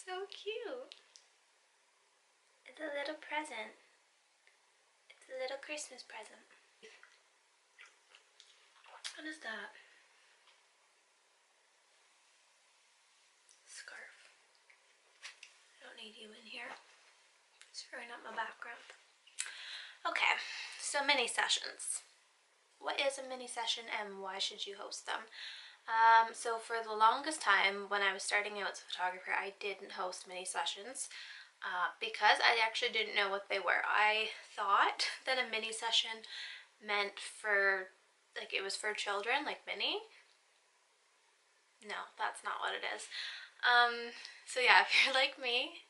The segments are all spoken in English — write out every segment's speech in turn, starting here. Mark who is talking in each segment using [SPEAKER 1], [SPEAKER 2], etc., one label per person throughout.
[SPEAKER 1] So cute. It's a little present. It's a little Christmas present. What is that? Scarf. I don't need you in here. Screwing up my background. Okay, so mini sessions. What is a mini session and why should you host them? So for the longest time when I was starting out as a photographer, I didn't host mini sessions because I actually didn't know what they were. I thought that a mini session meant for, like, it was for children, like mini. No, that's not what it is. So yeah, if you're like me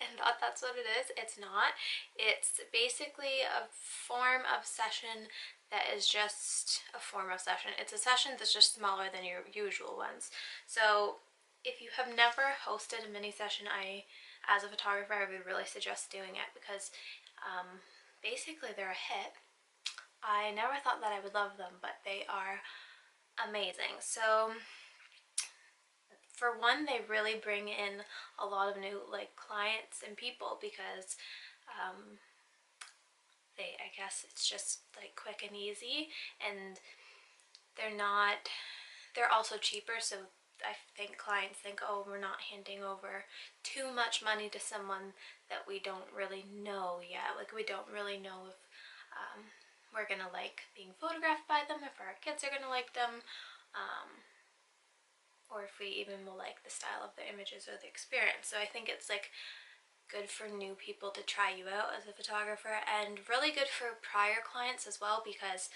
[SPEAKER 1] and thought that's what it is, it's not. It's basically a form of session that is just a form of session. It's a session that's just smaller than your usual ones. So if you have never hosted a mini session, as a photographer, I would really suggest doing it because basically they're a hit. I never thought that I would love them, but they are amazing. So for one, they really bring in a lot of new clients and people because I guess it's just like quick and easy, and they're also cheaper, so I think clients think, oh, we're not handing over too much money to someone that we don't really know yet. Like, we don't really know if we're gonna like being photographed by them, if our kids are gonna like them, or if we even will like the style of the images or the experience. So I think it's like good for new people to try you out as a photographer, and really good for prior clients as well, because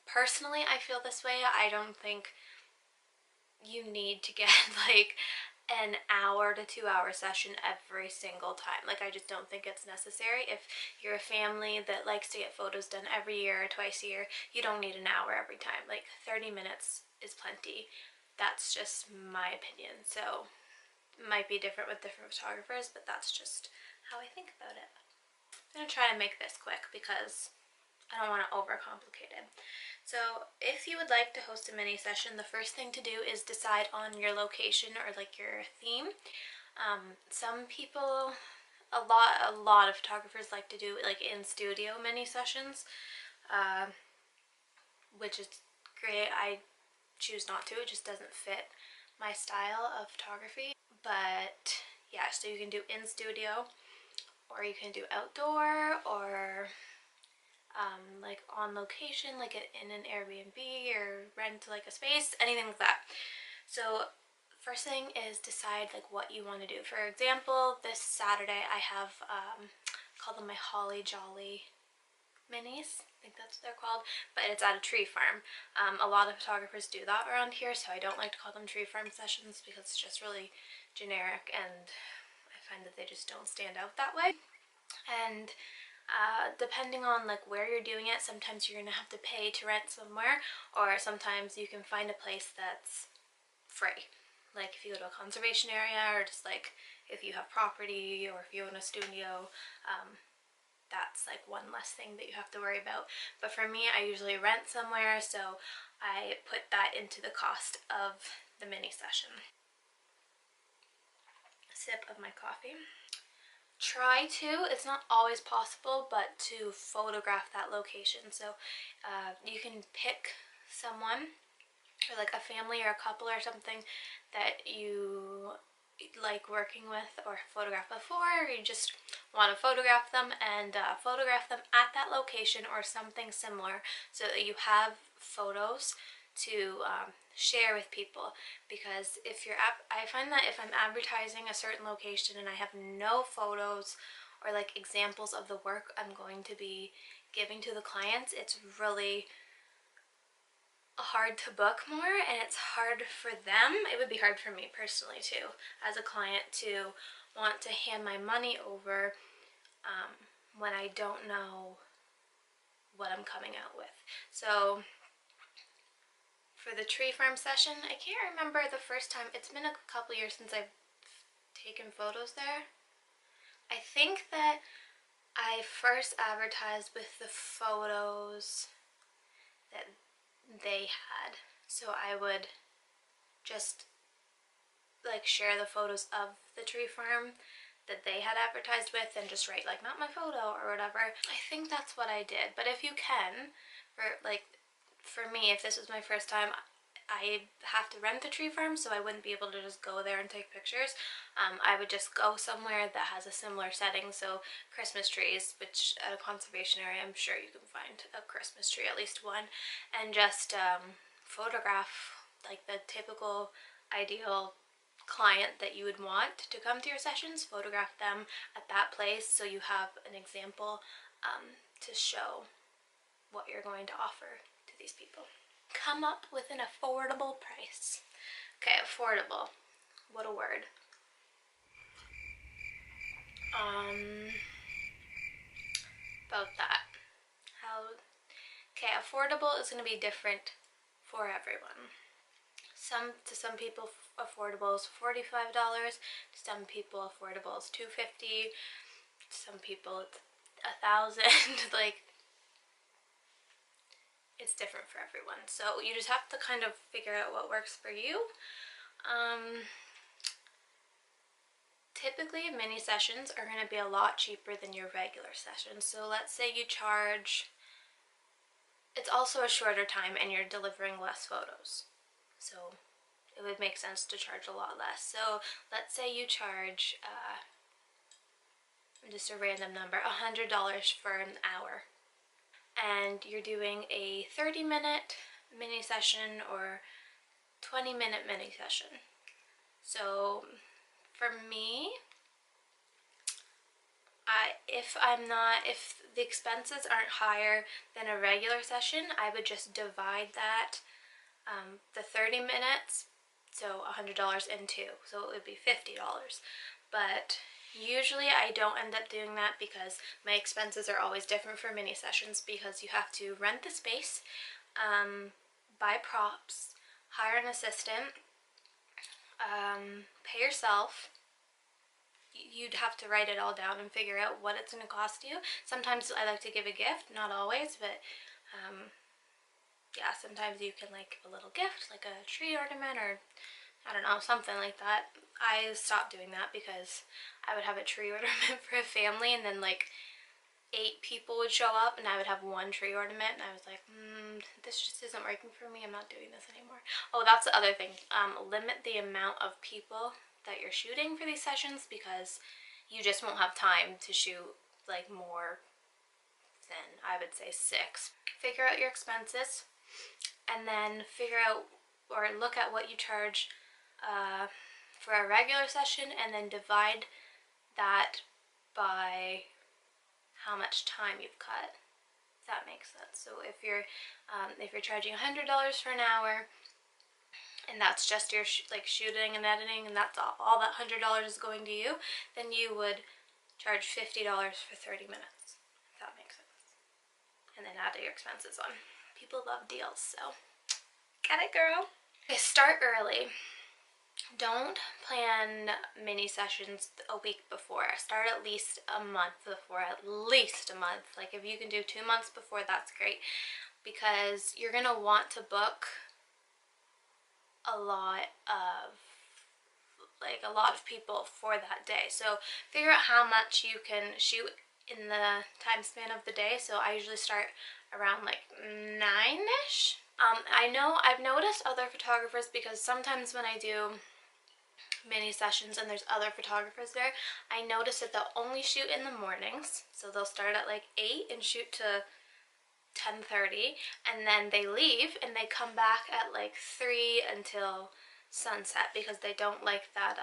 [SPEAKER 1] personally I feel this way. I don't think you need to get like an hour to 2 hour session every single time. Like, I just don't think it's necessary. If you're a family that likes to get photos done every year or twice a year, you don't need an hour every time. Like, 30 minutes is plenty. That's just my opinion. So might be different with different photographers, but that's just how I think about it. I'm gonna try to make this quick because I don't want to overcomplicate it. So if you would like to host a mini session, the first thing to do is decide on your location or like your theme. Some people, a lot of photographers like to do like in studio mini sessions, which is great. I choose not to. It just doesn't fit my style of photography. But yeah, so you can do in studio, or you can do outdoor, or like on location, like in an Airbnb, or rent like a space, anything like that. So first thing is decide like what you want to do. For example, this Saturday I have call them my Holly Jolly minis. I think that's what they're called, but it's at a tree farm. A lot of photographers do that around here, so I don't like to call them tree farm sessions because it's just really generic, and I find that they just don't stand out that way. And depending on like where you're doing it, sometimes you're gonna have to pay to rent somewhere, or sometimes you can find a place that's free. Like if you go to a conservation area, or just like if you have property, or if you own a studio, that's like one less thing that you have to worry about. But for me, I usually rent somewhere, so I put that into the cost of the mini session. Sip of my coffee. Try to, it's not always possible, but to photograph that location. So you can pick someone, or like a family or a couple or something that you like working with or photographed before, or you just want to photograph them, and photograph them at that location or something similar, so that you have photos to share with people. Because if you're I find that if I'm advertising a certain location and I have no photos or like examples of the work I'm going to be giving to the clients, it's really hard to book more, and it's hard for them. It would be hard for me personally too, as a client, to want to hand my money over when I don't know what I'm coming out with. So for the tree farm session, I can't remember the first time. It's been a couple years since I've taken photos there. I think that I first advertised with the photos that they had. So I would just like share the photos of the tree farm that they had advertised with and just write like not my photo or whatever. I think that's what I did. But if you can, for me, if this was my first time, I have to rent the tree farm, so I wouldn't be able to just go there and take pictures. I would just go somewhere that has a similar setting, so Christmas trees, which at a conservation area I'm sure you can find a Christmas tree, at least one, and just photograph like the typical ideal client that you would want to come to your sessions, photograph them at that place so you have an example to show what you're going to offer to these people. Come up with an affordable price. Okay, affordable. What a word. About that. Okay, affordable is going to be different for everyone. To some people affordable is $45. To some people affordable is $250. To some people it's $1,000. Like, it's different for everyone. So you just have to kind of figure out what works for you. Typically mini sessions are going to be a lot cheaper than your regular sessions. So let's say you charge, it's also a shorter time and you're delivering less photos. So it would make sense to charge a lot less. So let's say you charge, just a random number, $100 for an hour. And you're doing a 30-minute mini session or 20-minute mini session. So for me, if the expenses aren't higher than a regular session, I would just divide that, the 30 minutes, so $100 in two, so it would be $50. But usually I don't end up doing that because my expenses are always different for mini sessions, because you have to rent the space, buy props, hire an assistant, pay yourself. You'd have to write it all down and figure out what it's going to cost you. Sometimes I like to give a gift, not always, but yeah, sometimes you can like give a little gift, like a tree ornament or I don't know, something like that. I stopped doing that because I would have a tree ornament for a family and then like 8 people would show up and I would have one tree ornament and I was like, this just isn't working for me, I'm not doing this anymore. Oh, that's the other thing, limit the amount of people that you're shooting for these sessions, because you just won't have time to shoot like more than, I would say, 6. Figure out your expenses and then figure out or look at what you charge for a regular session and then divide that by how much time you've cut, if that makes sense. So if you're charging $100 for an hour and that's just your shooting and editing and that's all that $100 is going to you, then you would charge $50 for 30 minutes, if that makes sense. And then add your expenses on. People love deals, so get it, girl. Okay, start early. Don't plan mini sessions a week before. Start at least a month before, at least a month. Like if you can do 2 months before, that's great, because you're gonna want to book a lot of people for that day. So figure out how much you can shoot in the time span of the day. So I usually start around like 9ish. I've noticed other photographers, because sometimes when I do mini sessions and there's other photographers there, I notice that they'll only shoot in the mornings. So they'll start at like 8 and shoot to 10:30, and then they leave and they come back at like 3 until sunset, because they don't like that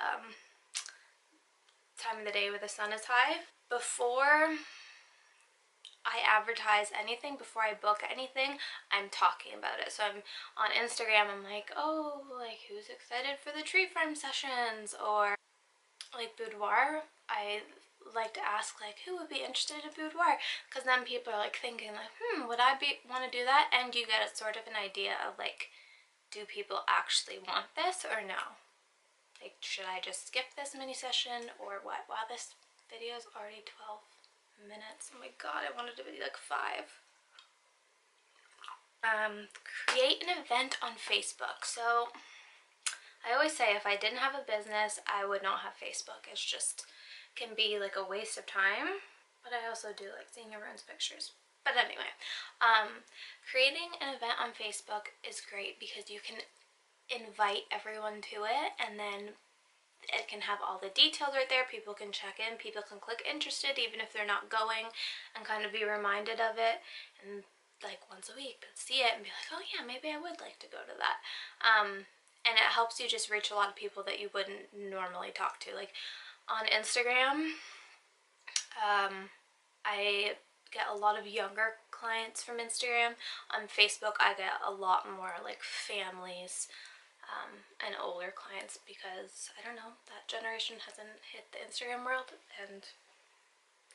[SPEAKER 1] time of the day where the sun is high. Before I advertise anything, before I book anything, I'm talking about it. So I'm on Instagram, I'm like, oh, like who's excited for the tree farm sessions? Or like boudoir, I like to ask like who would be interested in boudoir, because then people are like thinking like, would I want to do that? And you get a sort of an idea of like, do people actually want this or no? Like, should I just skip this mini session or what? Wow, this video is already 12 minutes. Oh my god, I wanted to be like 5. Create an event on Facebook. So I always say if I didn't have a business, I would not have Facebook. It's just can be like a waste of time, but I also do like seeing everyone's pictures. But anyway, creating an event on Facebook is great because you can invite everyone to it, and then it can have all the details right there. People can check in, people can click interested even if they're not going, and kind of be reminded of it, and like once a week they'll see it and be like, oh yeah, maybe I would like to go to that. And it helps you just reach a lot of people that you wouldn't normally talk to. Like on Instagram, I get a lot of younger clients from Instagram. On Facebook, I get a lot more like families and older clients because, I don't know, that generation hasn't hit the Instagram world, and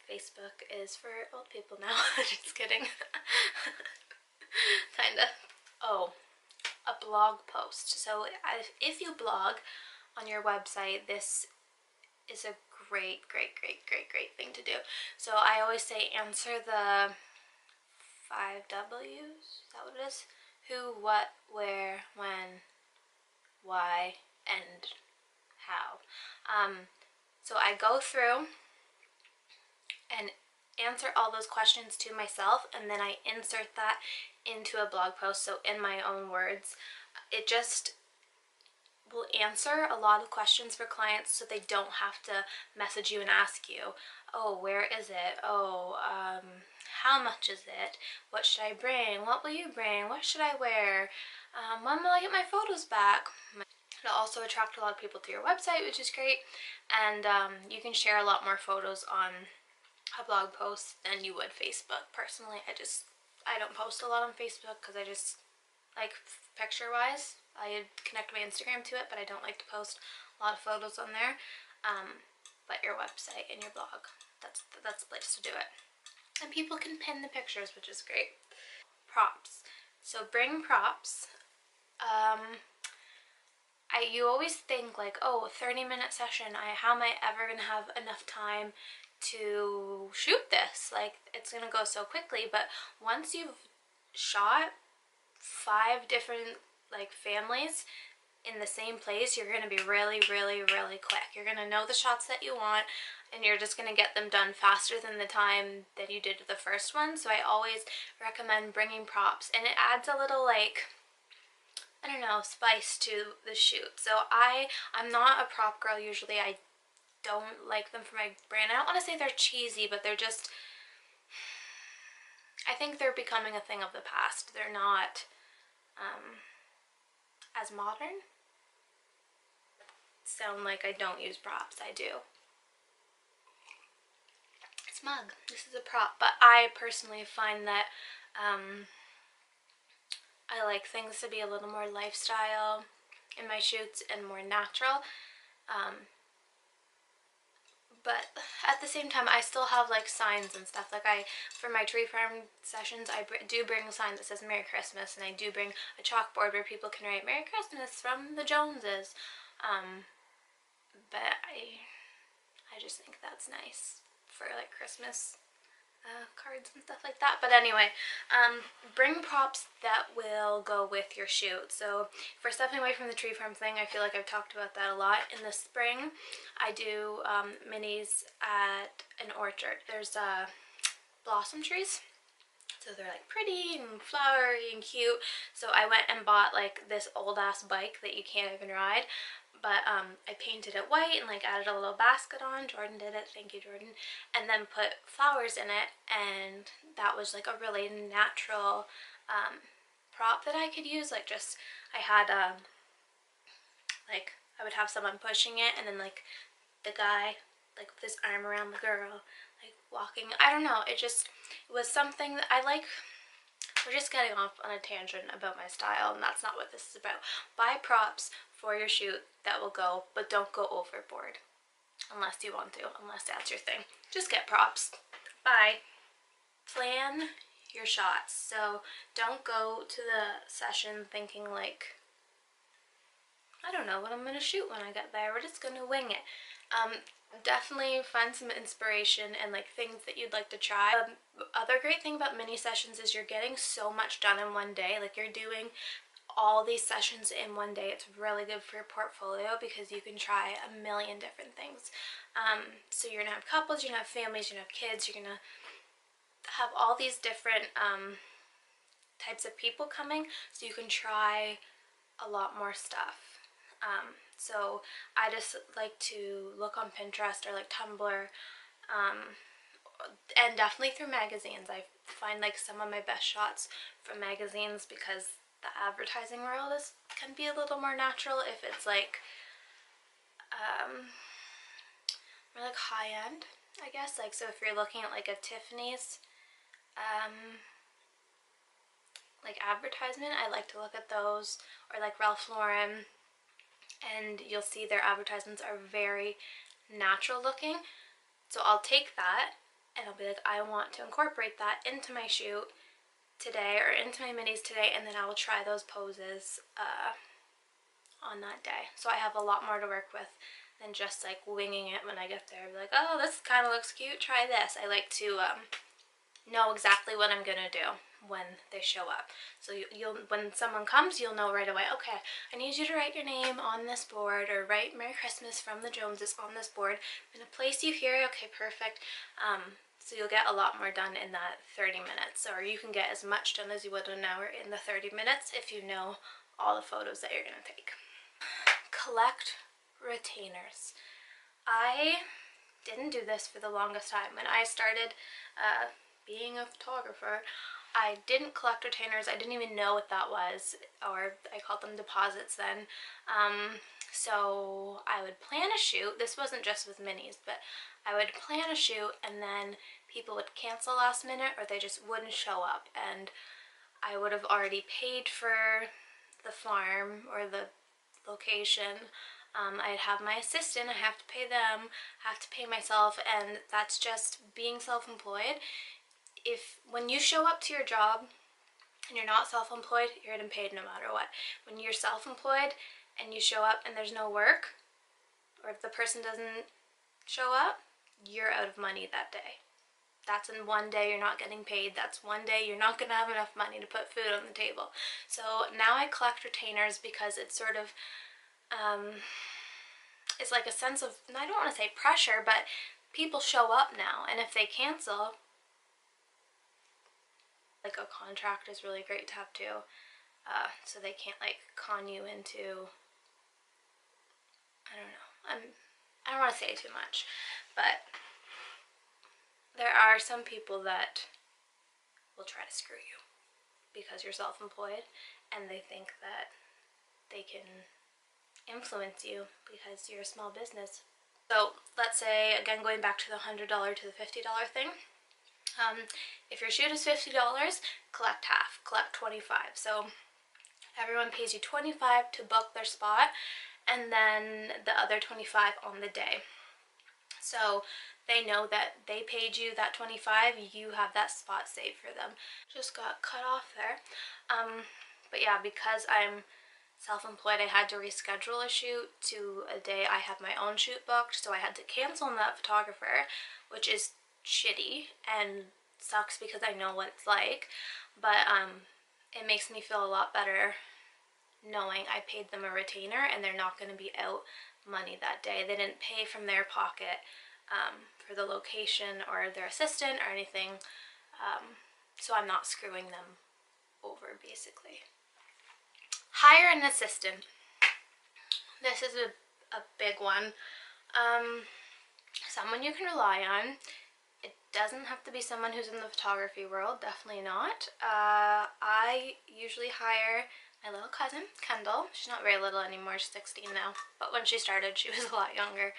[SPEAKER 1] Facebook is for old people now. Just kidding. Kinda. Oh, a blog post. So if you blog on your website, this is a great thing to do. So I always say answer the 5 W's. Is that what it is? Who, what, where, when, why, and how. So I go through and answer all those questions to myself, and then I insert that into a blog post, so in my own words. It just will answer a lot of questions for clients, so they don't have to message you and ask you, oh, where is it? Oh, how much is it? What should I bring? What will you bring? What should I wear? When will I get my photos back? It'll also attract a lot of people to your website, which is great, and you can share a lot more photos on a blog post than you would Facebook. Personally, I don't post a lot on Facebook because I just like picture wise. I connect my Instagram to it, but I don't like to post a lot of photos on there. But your website and your blog, that's the place to do it. And people can pin the pictures, which is great. Props. So bring props. You always think like, oh, a 30-minute session, how am I ever gonna have enough time to shoot this? Like, it's gonna go so quickly. But once you've shot 5 different like families in the same place, you're gonna be really quick. You're gonna know the shots that you want, and you're just gonna get them done faster than the time that you did the first one. So I always recommend bringing props, and it adds a little, like, I don't know, spice to the shoot. So I'm not a prop girl usually. I don't like them for my brand. I don't want to say they're cheesy, but they're just, I think they're becoming a thing of the past. They're not as modern. Sound like I don't use props. I do. It's mug. This is a prop, but I personally find that I like things to be a little more lifestyle in my shoots and more natural. But at the same time, I still have like signs and stuff. Like for my tree farm sessions, I do bring a sign that says Merry Christmas, and I do bring a chalkboard where people can write Merry Christmas from the Joneses. But I just think that's nice for like Christmas cards and stuff like that. But anyway, bring props that will go with your shoot. So for stepping away from the tree farm thing, I feel like I've talked about that a lot. In the spring, I do minis at an orchard. There's blossom trees, so they're like pretty and flowery and cute. So I went and bought like this old ass bike that you can't even ride, but I painted it white and like added a little basket on. Jordan did it, thank you Jordan, and then put flowers in it, and that was like a really natural prop that I could use. Like, just I had like I would have someone pushing it, and then like the guy like with his arm around the girl like walking. I don't know, it was something that I like. We're just getting off on a tangent about my style, and that's not what this is about. Buy props for your shoot that will go, but don't go overboard unless you want to, unless that's your thing. Just get props. Bye. Plan your shots. So don't go to the session thinking like, I don't know what I'm going to shoot when I get there. We're just going to wing it. Definitely find some inspiration and like things that you'd like to try. Other great thing about mini sessions is you're getting so much done in one day. Like, you're doing all these sessions in one day. It's really good for your portfolio because you can try a million different things. So you're gonna have couples, you're gonna have families, you're gonna have kids, you're gonna have all these different types of people coming, so you can try a lot more stuff. So I just like to look on Pinterest or like Tumblr, and definitely through magazines. I find like some of my best shots from magazines because the advertising world can be a little more natural if it's like more like high end, I guess. Like, so if you're looking at like a Tiffany's like advertisement, I like to look at those, or like Ralph Lauren, and you'll see their advertisements are very natural looking. So I'll take that and I'll be like, I want to incorporate that into my shoot today or into my minis today, and then I will try those poses on that day. So I have a lot more to work with than just like winging it when I get there. I'll be like, oh, this kind of looks cute, try this. I like to know exactly what I'm gonna do when they show up. So you'll when someone comes, you'll know right away, okay, I need you to write your name on this board, or write Merry Christmas from the Joneses on this board. I'm gonna place you here. Okay, perfect. So you'll get a lot more done in that 30 minutes, or you can get as much done as you would in an hour in the 30 minutes if you know all the photos that you're gonna take. Collect retainers. I didn't do this for the longest time. When I started being a photographer, I didn't collect retainers. I didn't even know what that was, or I called them deposits then. So I would plan a shoot. This wasn't just with minis, but I would plan a shoot and then people would cancel last minute, or they just wouldn't show up, and I would have already paid for the farm or the location. I'd have my assistant, I have to pay them, I have to pay myself, and that's just being self-employed. When you show up to your job and you're not self-employed, you're getting paid no matter what. When you're self-employed and you show up and there's no work, or if the person doesn't show up, you're out of money that day. That's in one day you're not getting paid. That's one day you're not gonna have enough money to put food on the table. So now I collect retainers because it's sort of it's like a sense of, I don't want to say pressure, but people show up now, and if they cancel, like a contract is really great to have too, so they can't like con you into, I don't know, I don't want to say too much, but there are some people that will try to screw you because you're self-employed, and they think that they can influence you because you're a small business. So let's say, again, going back to the $100 to the $50 thing, if your shoot is $50, collect half, collect 25. So everyone pays you 25 to book their spot, and then the other 25 on the day. So they know that they paid you that 25, you have that spot saved for them. Just got cut off there. But yeah, because I'm self-employed, I had to reschedule a shoot to a day I have my own shoot booked, so I had to cancel on that photographer, which is shitty and sucks because I know what it's like, but it makes me feel a lot better knowing I paid them a retainer and they're not going to be out money that day. They didn't pay from their pocket for the location or their assistant or anything, so I'm not screwing them over, basically. Hire an assistant. This is a big one. Someone you can rely on. It doesn't have to be someone who's in the photography world, definitely not. I usually hire my little cousin, Kendall. She's not very little anymore, she's 16 now, but when she started she was a lot younger.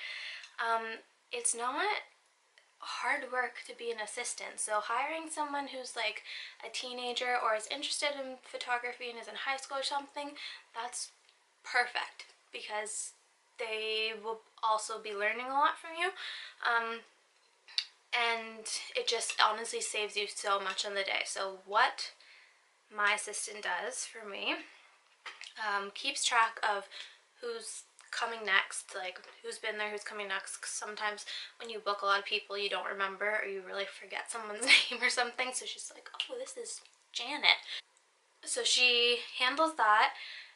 [SPEAKER 1] It's not hard work to be an assistant, so hiring someone who's like a teenager or is interested in photography and is in high school or something, that's perfect because they will also be learning a lot from you, and it just honestly saves you so much on the day. So what my assistant does for me, keeps track of who's coming next, like who's been there, who's coming next. 'Cause sometimes when you book a lot of people you don't remember, or you really forget someone's name or something, so she's like, oh, this is Janet. So she handles that,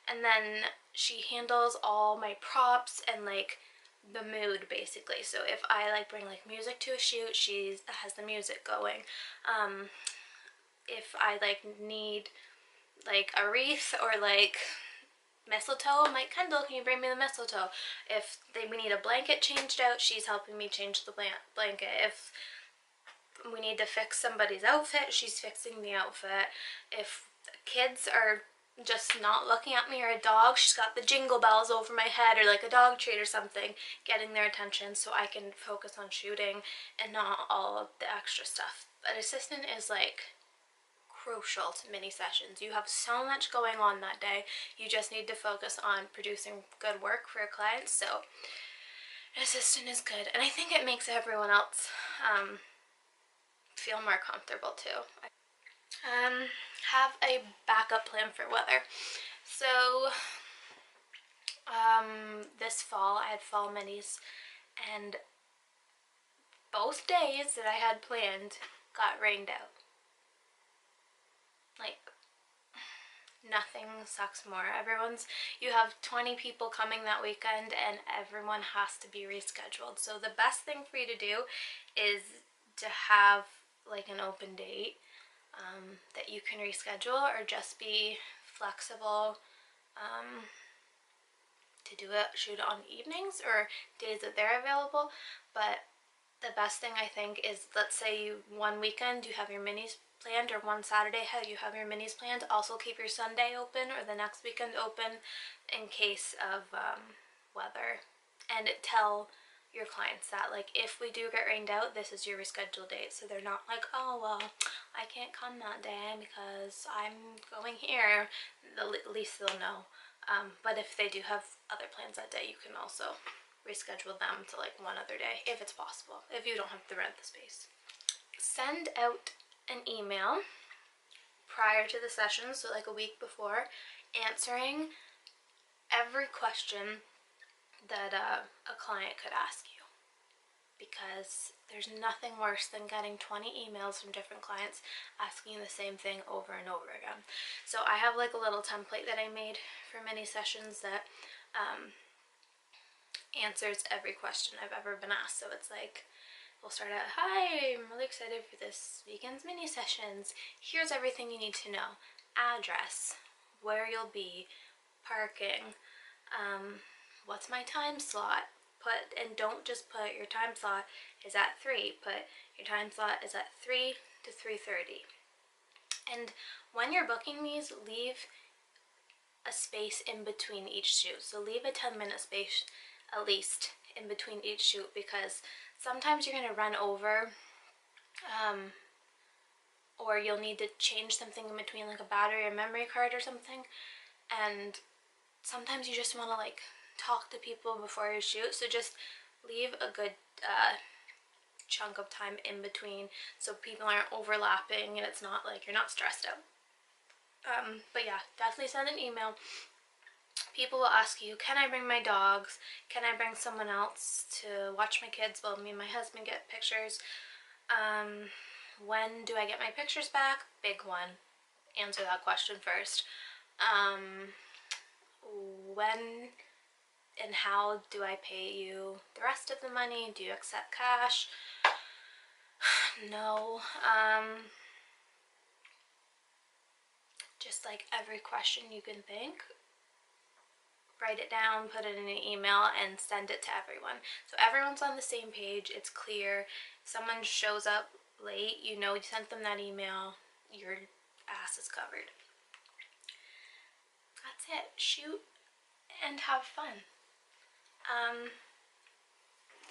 [SPEAKER 1] and then she handles all my props and like the mood basically. So if I like bring like music to a shoot, she has the music going. If I like need like a wreath or like mistletoe, I'm like, Kendall, can you bring me the mistletoe? If we need a blanket changed out, she's helping me change the blanket. If we need to fix somebody's outfit, she's fixing the outfit. If kids are just not looking at me, or a dog, she's got the jingle bells over my head, or like a dog treat or something, getting their attention so I can focus on shooting and not all of the extra stuff. An assistant is like crucial to mini sessions. You have so much going on that day. You just need to focus on producing good work for your clients. So an assistant is good, and I think it makes everyone else feel more comfortable too. Have a backup plan for weather. So this fall I had fall minis, and both days that I had planned got rained out. Like, nothing sucks more. You have 20 people coming that weekend and everyone has to be rescheduled. So the best thing for you to do is to have like an open date that you can reschedule, or just be flexible to do a shoot on evenings or days that they're available. But the best thing I think is, let's say one weekend you have your minis planned, or one Saturday you have your minis planned, also keep your Sunday open or the next weekend open in case of weather, and tell your clients that, like, if we do get rained out, this is your rescheduled date, so they're not like, oh well, I can't come that day because I'm going here. At least they'll know. But if they do have other plans that day, you can also reschedule them to like one other day if it's possible, if you don't have to rent the space. Send out an email prior to the session, so like a week before, answering every question that a client could ask you, because there's nothing worse than getting 20 emails from different clients asking the same thing over and over again. So I have like a little template that I made for mini sessions that answers every question I've ever been asked. So it's like, we'll start out, hi, I'm really excited for this weekend's mini sessions. Here's everything you need to know. Address, where you'll be, parking, what's my time slot. And don't just put your time slot is at 3, put your time slot is at 3 to 3:30. And when you're booking these, leave a space in between each shoot. So leave a 10-minute space at least in between each shoot, because sometimes you're going to run over, or you'll need to change something in between, like a battery or memory card or something, and sometimes you just want to like talk to people before you shoot. So just leave a good chunk of time in between so people aren't overlapping and it's not like you're not stressed out. But yeah, definitely send an email. People will ask you, can I bring my dogs? Can I bring someone else to watch my kids while me and my husband get pictures? When do I get my pictures back? Big one. Answer that question first. When and how do I pay you the rest of the money? Do you accept cash? No. Just like every question you can think, write it down, put it in an email, and send it to everyone. So everyone's on the same page, it's clear. If someone shows up late, you know you sent them that email, your ass is covered. That's it. Shoot and have fun.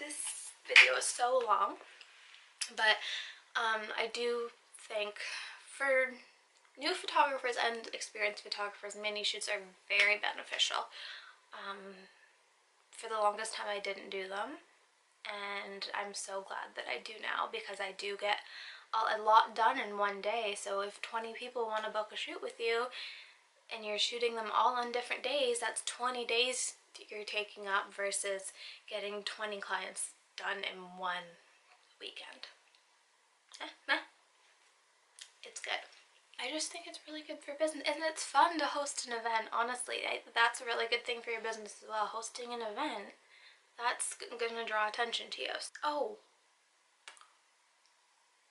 [SPEAKER 1] This video is so long, but I do think for new photographers and experienced photographers, mini shoots are very beneficial. For the longest time I didn't do them, and I'm so glad that I do now, because I do get a lot done in one day. So if 20 people want to book a shoot with you and you're shooting them all on different days, that's 20 days you're taking up versus getting 20 clients done in one weekend. It's good. I just think it's really good for business, and it's fun to host an event. Honestly, that's a really good thing for your business as well. Hosting an event, that's gonna draw attention to you. Oh,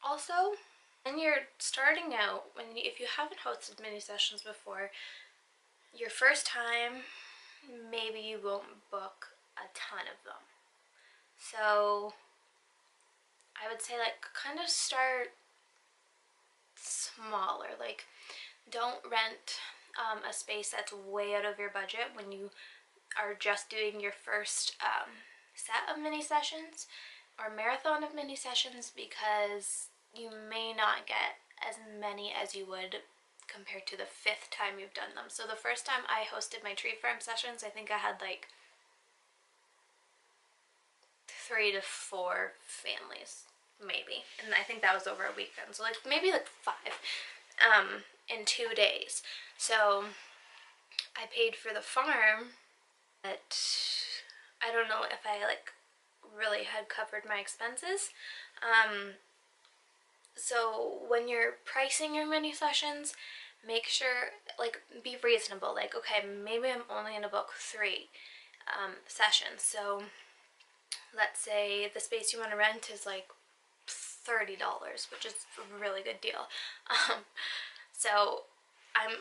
[SPEAKER 1] also, when you're starting out, if you haven't hosted mini sessions before, your first time, maybe you won't book a ton of them. So I would say, like, kind of start smaller. Like, don't rent a space that's way out of your budget when you are just doing your first set of mini sessions or marathon of mini sessions, because you may not get as many as you would compared to the 5th time you've done them. So the first time I hosted my tree farm sessions, I think I had like 3 to 4 families, maybe, and I think that was over a weekend, so like maybe like 5 in 2 days. So I paid for the farm, but I don't know if I like really had covered my expenses. So when you're pricing your mini sessions, make sure, like, be reasonable. Like, okay, maybe I'm only gonna book 3 sessions. So let's say the space you want to rent is like $30, which is a really good deal. So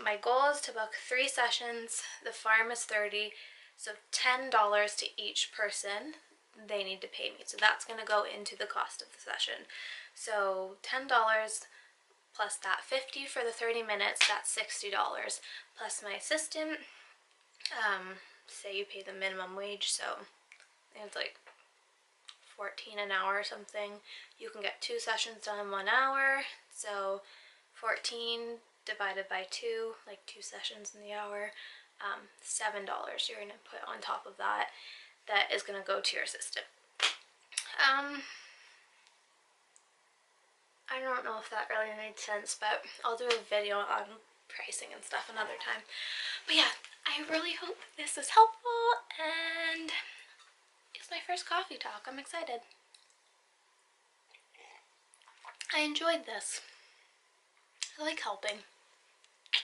[SPEAKER 1] my goal is to book 3 sessions. The farm is 30, so $10 to each person they need to pay me. So that's going to go into the cost of the session. So $10 plus that 50 for the 30 minutes, that's $60, plus my assistant. Say you pay the minimum wage, so it's like 14 an hour or something. You can get 2 sessions done in 1 hour, so 14 divided by 2, like 2 sessions in the hour, $7 you're going to put on top of that. That is going to go to your assistant. I don't know if that really made sense, but I'll do a video on pricing and stuff another time. But yeah, I really hope this is helpful, and it's my first coffee talk. I'm excited. I enjoyed this. I like helping.